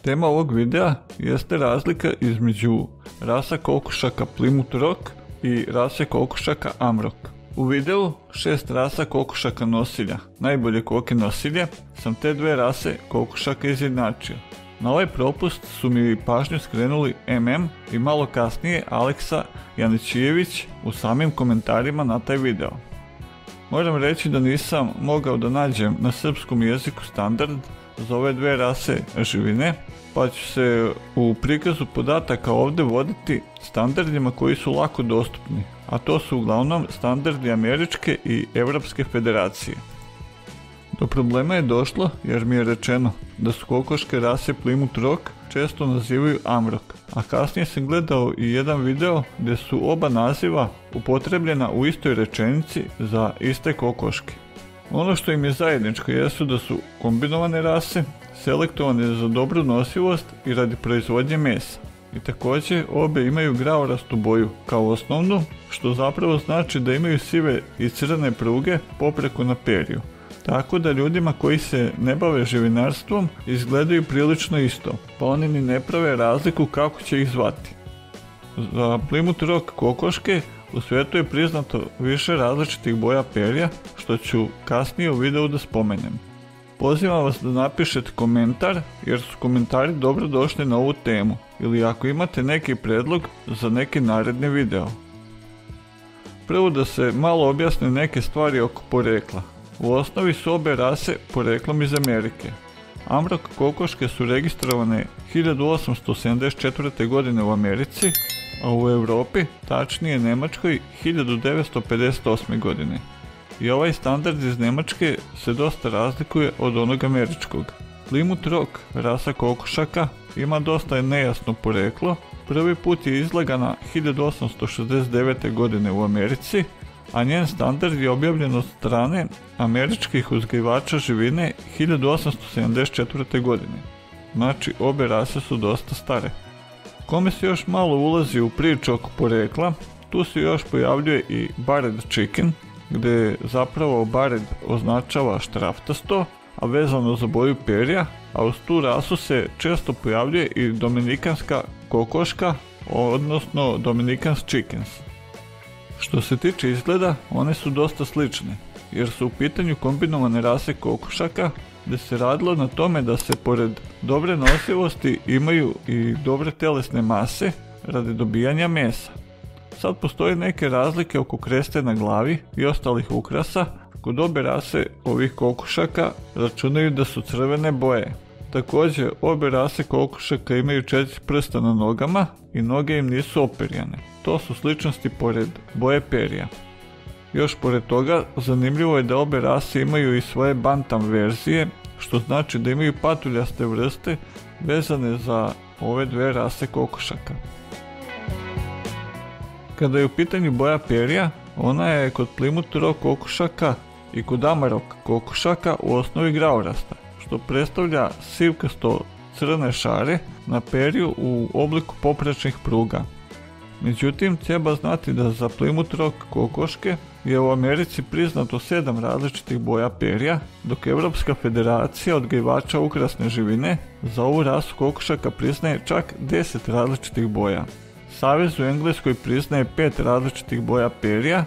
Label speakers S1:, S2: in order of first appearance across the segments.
S1: Tema ovog videa jeste razlika između rasa kokošaka Plymouth Rock i rase kokošaka Amrock. U videu 6 rasa kokošaka nosilja, najbolje koke nosilje, sam te dve rase kokošaka izjednačio. Na ovaj propust su mi pažnju skrenuli MM i malo kasnije Aleksa Janićijević u samim komentarima na taj video. Moram reći da nisam mogao da nađem na srpskom jeziku standard za ove dve rase živine, pa ću se u prikazu podataka ovdje voditi standardima koji su lako dostupni, a to su uglavnom standardi američke i evropske federacije. Do problema je došlo jer mi je rečeno da su kokoške rase Plymouth Rock često nazivaju Amrock, a kasnije sam gledao i jedan video gdje su oba naziva upotrebljena u istoj rečenici za iste kokoške. Ono što im je zajedničko jesu da su kombinovane rase, selektovane za dobru nosivost i radi proizvodnje mesa. I također obe imaju graorastu boju kao osnovnu, što zapravo znači da imaju sive i crne pruge popreko na perju. Tako da ljudima koji se ne bave živinarstvom izgledaju prilično isto, pa oni ni ne prave razliku kako će ih zvati. Za Plymouth Rock kokoške u svijetu je priznato više različitih boja perja, što ću kasnije u videu da spomenem. Pozivam vas da napišete komentar jer su komentari dobro došli na ovu temu, ili ako imate neki predlog za neki naredni video. Prvo da se malo objasne neke stvari oko porekla. U osnovi su obe rase poreklom iz Amerike. Amrock kokoške su registrovane 1874. godine u Americi, a u Europi, tačnije Njemačkoj, 1958. godine. I ovaj standard iz Njemačke se dosta razlikuje od onog američkog. Plymouth Rock, rasa kokošaka, ima dosta nejasno poreklo. Prvi put je izlagana 1869. godine u Americi, a njen standard je objavljen od strane američkih uzgajivača živine 1874. godine. Znači, obe rase su dosta stare. Kome se još malo ulazi u priču oko porekla, tu se još pojavljuje i Barred Chicken, gdje zapravo Barred označava štraftasto, a vezano za boju perja, a uz tu rasu se često pojavljuje i dominikanska kokoška, odnosno Dominicans Chickens. Što se tiče izgleda, one su dosta slične, jer su u pitanju kombinovane rase kokošaka, gdje se radilo na tome da se pored dobre nosivosti imaju i dobre telesne mase radi dobijanja mesa. Sad postoje neke razlike oko kreste na glavi i ostalih ukrasa. Kod obe rase ovih kokošaka računaju da su crvene boje. Također, obe rase kokošaka imaju 4 prsta na nogama i noge im nisu operjane. To su sličnosti pored boje perja. Još pored toga, zanimljivo je da obe rase imaju i svoje bantam verzije, što znači da imaju patuljaste vrste vezane za ove dve rase kokošaka. Kada je u pitanju boja perja, ona je kod Plymouth Rock kokošaka i kod Amrock kokošaka u osnovi graorasta, što predstavlja sivkasto crne šare na perju u obliku poprečnih pruga. Međutim, treba znati da za Plymouth Rock kokoške je u Americi priznato 7 različitih boja perja, dok Evropska federacija odgajivača ukrasne živine za ovu rasu kokošaka priznaje čak 10 različitih boja. Savez u Engleskoj priznaje 5 različitih boja perja,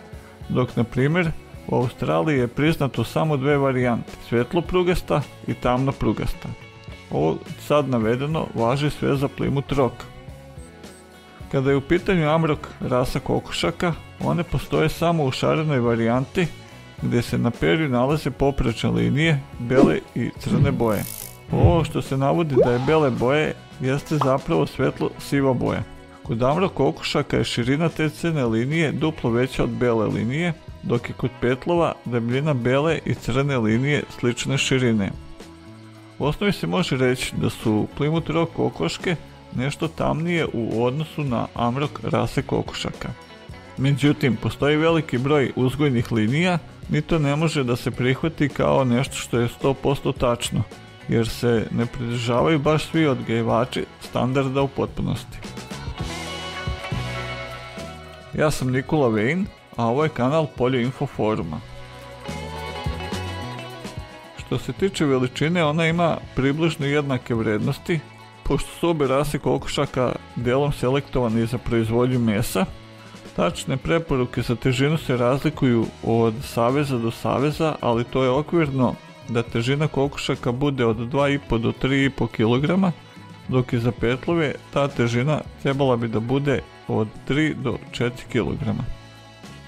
S1: dok na primjer u Australiji je priznato samo dve varijante, svjetloprugasta i tamnoprugasta. Ovo sad navedeno važi sve za Plymouth Rock. Kada je u pitanju Amrock rasa kokošaka, one postoje samo u šarenoj varijanti gdje se na perju nalaze poprečne linije, bele i crne boje. Ovo što se navodi da je bele boje jeste zapravo svetlo siva boja. Kod Amrock kokošaka je širina te crne linije duplo veća od bele linije, dok je kod petlova debljina bele i crne linije slične širine. U osnovi se može reći da su Plymouth Rock kokoške nešto tamnije u odnosu na Amrock rase kokošaka. Međutim, postoji veliki broj uzgojnih linija, ni to ne može da se prihvati kao nešto što je 100% tačno, jer se ne pridržavaju baš svi odgajivači standarda u potpunosti. Ja sam Nikola Vejn, a ovo je kanal Polje Info foruma. Što se tiče veličine, ona ima približno jednake vrednosti, Pošto su obje rase kokošaka delom selektovane za proizvodnju mesa, tačne preporuke za težinu se razlikuju od saveza do saveza, ali to je okvirno da težina kokošaka bude od 2,5 do 3,5 kg, dok je za petlove ta težina trebala bi da bude od 3 do 4 kg.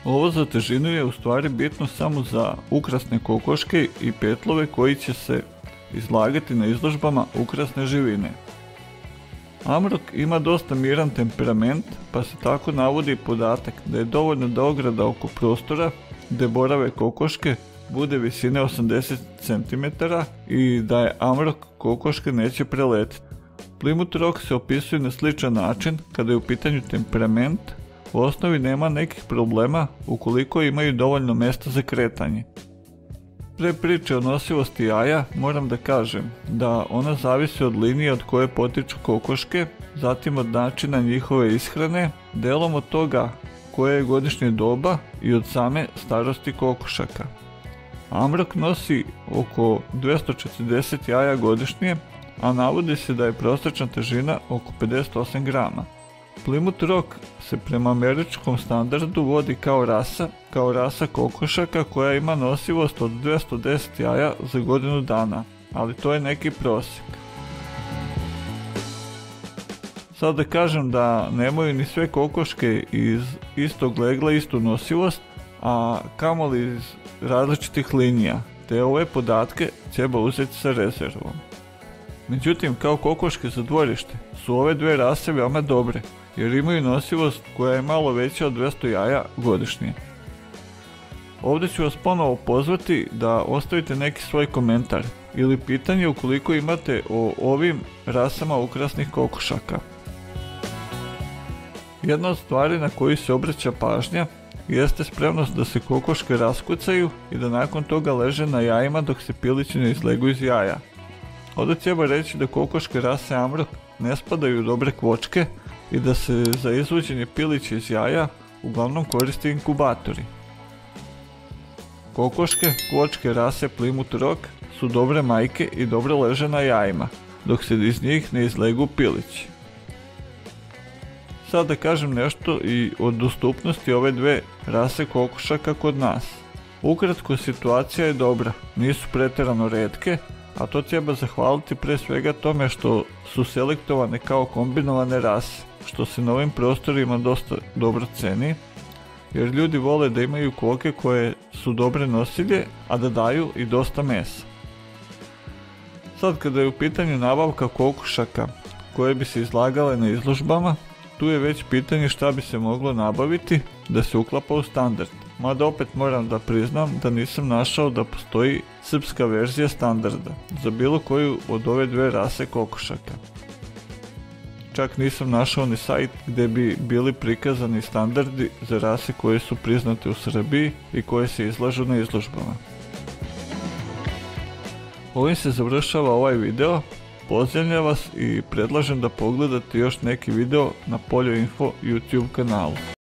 S1: Ovo za težinu je u stvari bitno samo za ukrasne kokoške i petlove koji će se izlagati na izložbama ukrasne živine. Amrok ima dosta miran temperament, pa se tako navodi podatak da je dovoljno da ograda oko prostora gde borave kokoške bude visine 80 cm i da je amrok kokoške neće preletiti. Plymouth Rock se opisuje na sličan način kada je u pitanju temperament. U osnovi nema nekih problema ukoliko imaju dovoljno mesta za kretanje. Pre priče o nosivosti jaja moram da kažem da ona zavisi od linije od koje potiču kokoške, zatim od načina njihove ishrane, delom od toga koje je godišnje doba i od same starosti kokošaka. Amrok nosi oko 240 jaja godišnje, a navodi se da je prosječna težina oko 58 grama. Plymouth Rock se prema američkom standardu vodi kao rasa kokošaka koja ima nosivost od 210 jaja za godinu dana, ali to je neki prosjek. Sad da kažem da nemaju ni sve kokoške iz istog legla istu nosivost, a kamoli iz različitih linija, te ove podatke treba uzeti sa rezervom. Međutim, kao kokoške za dvorište su ove dve rase veoma dobre, jer imaju nosivost koja je malo veća od 200 jaja godišnje. Ovdje ću vas ponovo pozvati da ostavite neki svoj komentar ili pitanje ukoliko imate o ovim rasama ukrasnih kokošaka. Jedna od stvari na koju se obraća pažnja jeste spremnost da se kokoške raskucaju i da nakon toga leže na jajima dok se pilići ne izlegu iz jaja. Ovdje treba reći da kokoške rase Amrok ne spadaju u dobre kvočke i da se za izvođenje pilića iz jaja uglavnom koriste inkubatori. Kokoške kvočke rase Plymouth Rock su dobre majke i dobro leže na jajima, dok se iz njih ne izlegu pilići. Sad da kažem nešto i o dostupnosti ove dve rase kokošaka kod nas. Ukratko, situacija je dobra, nisu pretjerano retke, a to treba zahvaliti pre svega tome što su selektovane kao kombinovane rase, što se na ovim prostorima dosta dobro ceni, jer ljudi vole da imaju koke koje su dobre nosilje, a da daju i dosta mesa. Sad kada je u pitanju nabavka kokošaka koje bi se izlagale na izložbama, tu je već pitanje šta bi se moglo nabaviti da se uklapa u standard. Mada opet moram da priznam da nisam našao da postoji srpska verzija standarda za bilo koju od ove dve rase kokošaka. Čak nisam našao ni sajt gdje bi bili prikazani standardi za rase koje su priznate u Srbiji i koje se izlažu na izložbama. Ovim se završava ovaj video, pozdravljam vas i predlažem da pogledate još neki video na Poljoinfo YouTube kanalu.